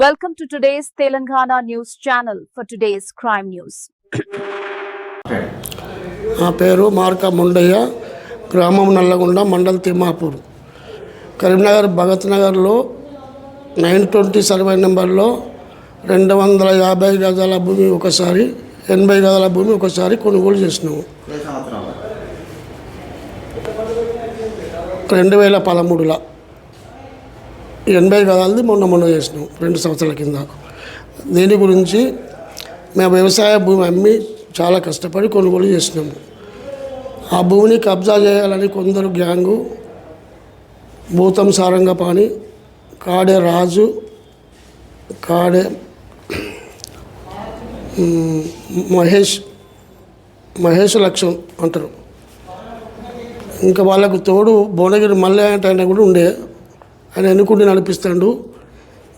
Welcome to today's Telangana News Channel for today's crime news. నా పేరు మార్క ముండయ్య, గ్రామం నల్లగొండ, మండల్ తిమ్మాపూర్, కరీంనగర్ భగత్ నగర్లో 920 సర్వే నెంబర్లో 250 గజాల భూమి ఒకసారి, 80 గజాల భూమి ఒకసారి కొనుగోలు చేసినాము. 2013లో 80 గజాలది మొన్న చేసినాం 2 సంవత్సరాల కింద. దీని గురించి మేము వ్యవసాయ భూమి అమ్మి చాలా కష్టపడి కొనుగోలు చేసినాము. ఆ భూమిని కబ్జా చేయాలని కొందరు గ్యాంగు భూతం సారంగపాణి, కాడే రాజు, కాడే మహేష్ లక్ష్మణ్ అంటారు. ఇంకా వాళ్ళకు తోడు భువనగిరి మల్లయ్య అంటే ఆయన కూడా ఉండే, ఆయన ఎన్నుకుంటే నడిపిస్తాడు.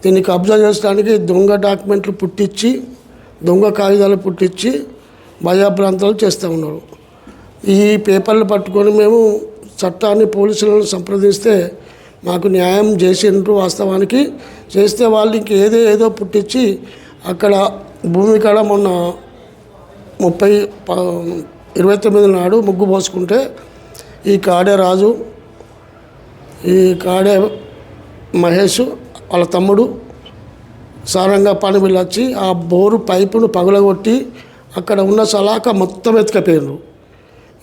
దీన్ని కబ్జా చేయడానికి దొంగ డాక్యుమెంట్లు పుట్టించి, దొంగ కాగితాలు పుట్టించి భయభ్రాంతాలు చేస్తూ ఉన్నారు. ఈ పేపర్లు పట్టుకొని మేము చట్టాన్ని, పోలీసులను సంప్రదిస్తే మాకు న్యాయం చేసిండ్రు. వాస్తవానికి చేస్తే వాళ్ళు ఇంక ఏదో పుట్టించి అక్కడ భూమి కాడ మొన్న 29 నాడు ముగ్గు పోసుకుంటే ఈ కాడే రాజు, ఈ కాడే మహేష్ వాళ్ళ తమ్ముడు సారంగపాణి వీళ్ళు వచ్చి ఆ బోరు పైపును పగులగొట్టి అక్కడ ఉన్న సలాక మొత్తం ఎత్తుకపోయారు.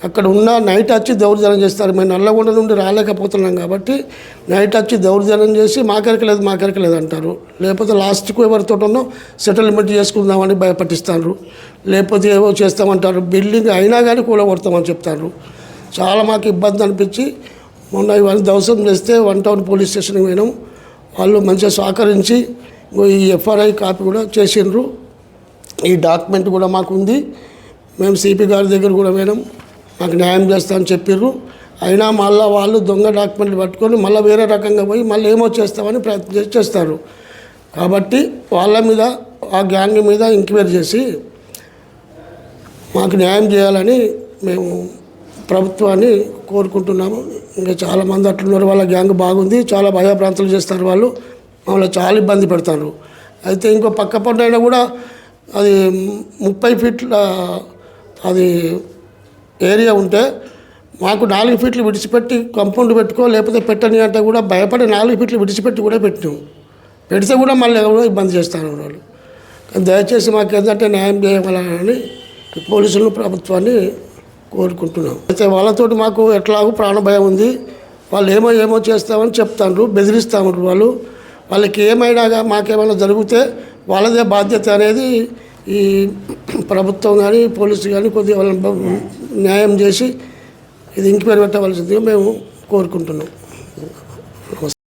అక్కడ ఉన్న నైట్ వచ్చి దౌర్జన్యం చేస్తారు. మేము నల్లగొండ నుండి రాలేకపోతున్నాం కాబట్టి నైట్ వచ్చి దౌర్జన్యం చేసి మాకెరక లేదు అంటారు. లేకపోతే లాస్ట్కు ఎవరితోటనో సెటిల్మెంట్ చేసుకుందామని భయపట్టిస్తారు. లేకపోతే ఏవో చేస్తామంటారు. బిల్డింగ్ అయినా కానీ కూలగొడతామని చెప్తారు. చాలా మాకు ఇబ్బంది అనిపించి మొన్న ఇవన్నీ దవసం చేస్తే 1 టౌన్ పోలీస్ స్టేషన్కి పోయినాం. వాళ్ళు మంచిగా సహకరించి ఈ ఎఫ్ఐఆర్ కాపీ కూడా చేసిండ్రు. ఈ డాక్యుమెంట్ కూడా మాకు ఉంది. మేము సిపి గారి దగ్గర కూడా పోయినాం, మాకు న్యాయం చేస్తామని చెప్పారు. అయినా మళ్ళీ వాళ్ళు దొంగ డాక్యుమెంట్లు పట్టుకొని మళ్ళీ వేరే రకంగా పోయి మళ్ళీ ఏమో చేస్తామని ప్రయత్నం చేస్తారు. కాబట్టి వాళ్ళ మీద, ఆ గ్యాంగ్ మీద ఎంక్వైరీ చేసి మాకు న్యాయం చేయాలని మేము ప్రభుత్వాన్ని కోరుకుంటున్నాము. ఇంకా చాలామంది అట్లున్నారు. వాళ్ళ గ్యాంగ్ బాగుంది, చాలా భయభ్రాంతులు చేస్తారు. వాళ్ళు మమ్మల్ని చాలా ఇబ్బంది పెడతారు. అయితే ఇంకో పక్క పంటైనా కూడా అది 30 ఫీట్ల అది ఏరియా ఉంటే మాకు 4 ఫీట్లు విడిచిపెట్టి కంపౌండ్ పెట్టుకో లేకపోతే పెట్టని అంటే కూడా భయపడి 4 ఫీట్లు విడిచిపెట్టి కూడా పెట్టినాం. పెడితే కూడా మళ్ళీ కూడా ఇబ్బంది చేస్తారు వాళ్ళు. దయచేసి మాకు ఏంటంటే న్యాయం చేయగలని పోలీసులను, ప్రభుత్వాన్ని కోరుకుంటున్నాం. అయితే వాళ్ళతోటి మాకు ఎట్లాగో ప్రాణభయం ఉంది. వాళ్ళు ఏమో చేస్తామని చెప్తారు, బెదిరిస్తామన్నారు. వాళ్ళకి ఏమైనా మాకేమైనా జరిగితే వాళ్ళదే బాధ్యత అనేది ఈ ప్రభుత్వం కానీ పోలీసు కానీ కొద్దిగా వాళ్ళని న్యాయం చేసి ఇది ఎంక్వైరీ పెట్టవలసిందిగా మేము కోరుకుంటున్నాం.